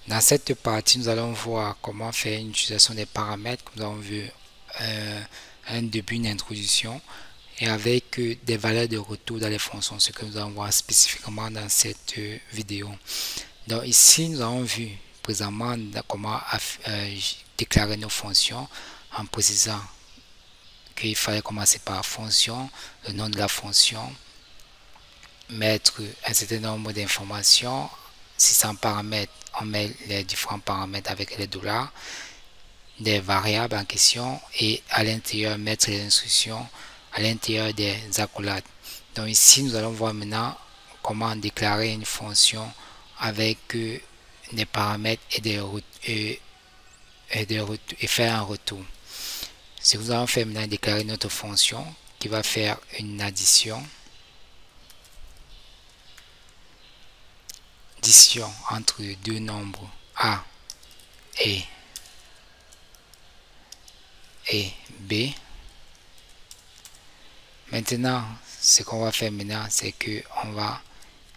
Dans cette partie, nous allons voir comment faire une utilisation des paramètres. Nous avons vu un début, une introduction, et avec des valeurs de retour dans les fonctions, ce que nous allons voir spécifiquement dans cette vidéo. Donc ici, nous avons vu présentement comment déclarer nos fonctions en précisant qu'il fallait commencer par fonction, le nom de la fonction, mettre un certain nombre d'informations. Si c'est en paramètres, on met les différents paramètres avec les dollars, des variables en question, et à l'intérieur mettre les instructions à l'intérieur des accolades. Donc ici, nous allons voir maintenant comment déclarer une fonction avec des paramètres et faire un retour. Si nous allons faire maintenant déclarer notre fonction qui va faire une addition entre deux nombres A et B. Maintenant, ce qu'on va faire maintenant, c'est que on va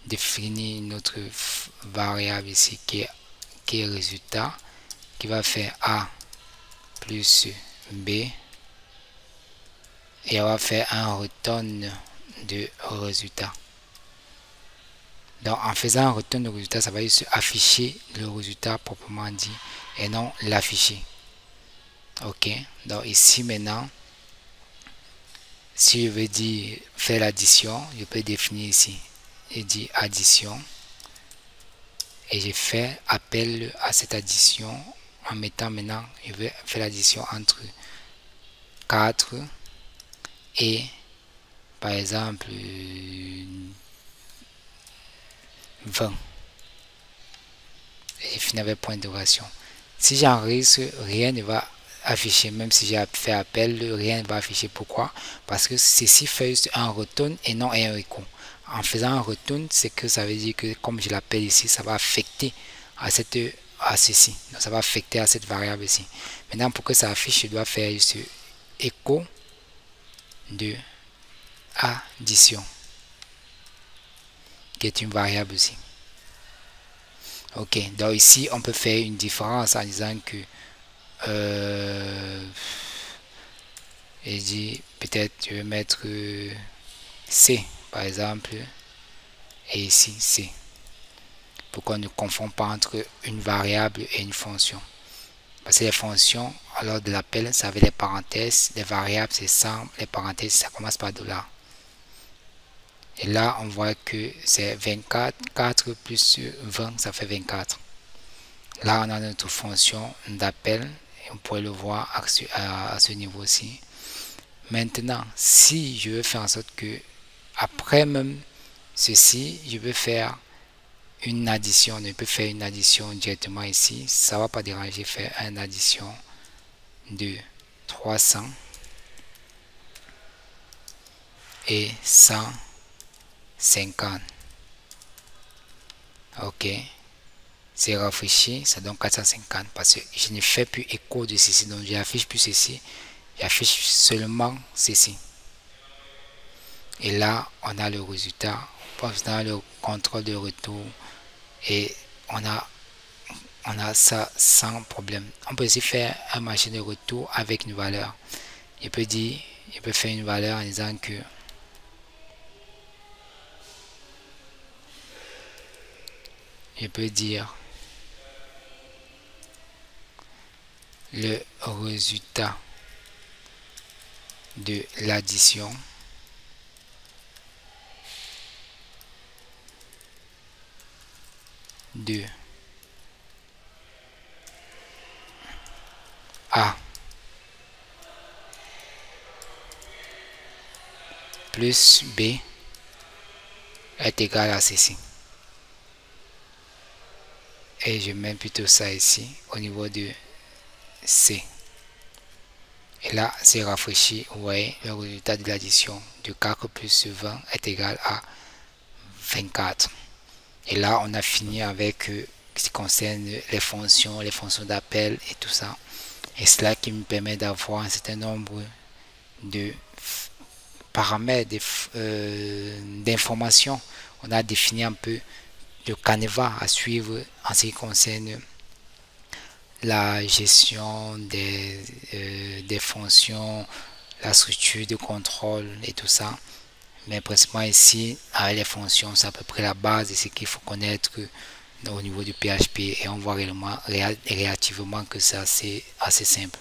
définir notre variable ici qui est résultat, qui va faire A plus B, et on va faire un return de résultat. Donc en faisant un return de résultat, ça va juste afficher le résultat proprement dit et non l'afficher. Ok, donc ici maintenant, si je veux dire faire l'addition, je peux définir ici. Je dis addition et je fais appel à cette addition en mettant maintenant, je vais faire l'addition entre 4 et par exemple 20. Et je finis avec point d'interrogation. Si j'enregistre, rien ne va afficher, même si j'ai fait appel, rien ne va afficher. Pourquoi? Parce que ceci fait juste un return et non un écho. En faisant un return, c'est que ça veut dire que comme je l'appelle ici, ça va affecter à ceci. Donc ça va affecter à cette variable ici. Maintenant, pour que ça affiche, je dois faire juste écho de addition, qui est une variable aussi. Ok, donc ici on peut faire une différence en disant que et dit peut-être je vais mettre C par exemple, et ici C, pour qu'on ne confond pas entre une variable et une fonction, parce que les fonctions alors de l'appel ça avait les parenthèses, les variables c'est 100, les parenthèses ça commence par $. Et là on voit que c'est 24, 4 plus 20 ça fait 24. Là on a notre fonction d'appel et on pourrait le voir à ce niveau-ci. Maintenant, si je veux faire en sorte que après même ceci, je veux faire une addition, je peux faire une addition directement ici, ça va pas déranger, faire une addition de 300 et 150. Ok, c'est rafraîchi, ça donne 450 parce que je ne fais plus écho de ceci, donc je n'affiche plus ceci, j'affiche seulement ceci. Et là, on a le résultat, on a le contrôle de retour et on a ça sans problème. On peut aussi faire un machin de retour avec une valeur. Je peux faire une valeur en disant que je peux dire le résultat de l'addition de A plus B est égal à ceci. Et je mets plutôt ça ici au niveau de C. Et là, c'est rafraîchi. Vous voyez, le résultat de l'addition de 4 plus 20 est égal à 24. Et là, on a fini avec ce qui concerne les fonctions d'appel et tout ça. Et cela qui me permet d'avoir un certain nombre de paramètres, d'informations. On a défini un peu le canevas à suivre en ce qui concerne la gestion des fonctions, la structure de contrôle et tout ça. Mais principalement ici, avec les fonctions, c'est à peu près la base de ce qu'il faut connaître au niveau du PHP et on voit réellement, réactivement que c'est assez simple.